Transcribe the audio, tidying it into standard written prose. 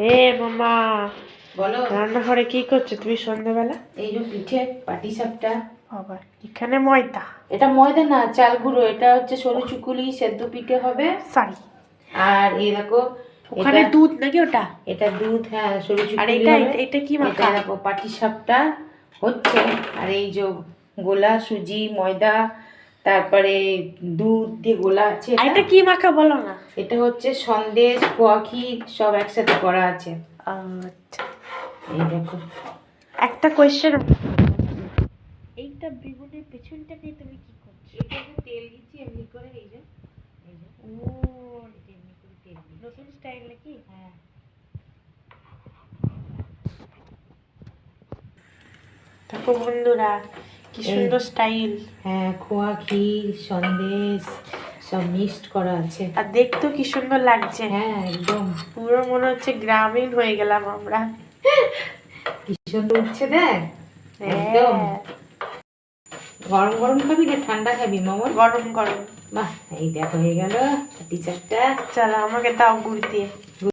এ মামা, বলো। রান্নাঘরে কি করছো তুমি সন্ধ্যাবেলা? এই যে পিঠে পাটিসাপটা। বাবা, এখানে ময়দা? এটা ময়দা না, চাল গুঁড়ো। এটা হচ্ছে সরু চুকুলি সেদ্ধ পিঠে হবে। সরি, আর এই দেখো, ওখানে এটা দুধ নাকি ওটা? এটা দুধ, হ্যাঁ সরু আর চুকুলি এটা হবে। এটা কি এটা মাখা? দেখো পাটিসাপটা হচ্ছে। আর এই যে গোলা সুজি ময়দা, তারপরে দুধ দিয়ে গোলা আছে। আর এটা কি মাখা বলো না? এটা হচ্ছে সন্দেশ, খোয়া ক্ষীর সব একসাথে করা আছে। আচ্ছা, এই দেখো। একটা কোয়েশ্চেন, এইটা বেগুনের পেছনটা দিয়ে তুমি কি করছো? এটাতে তেল দিচ্ছি এমনি করে। এই যে ও, এটা এমনি করে তেল দিচ্ছি। নতুন স্টাইল নাকি? হ্যাঁ। দেখো বন্ধুরা, কি সুন্দর স্টাইল। হ্যাঁ, খোয়া ক্ষীর সন্দেশ সব মিক্সড করা আছে। আর দেখতেও কি সুন্দর লাগছে। হ্যাঁ একদম, পুরো মনে হচ্ছে গ্রামীণ হয়ে গেলাম আমরা। কি সুন্দর উঠছে দেখ। একদম। হ্যাঁ, গরম গরম খাবি না ঠান্ডা খাবি মামন? গরম গরম। বাহ, এই দেখো হয়ে গেল পাটিসাপটা। চলো আমাকে দাও গুড় দিয়ে।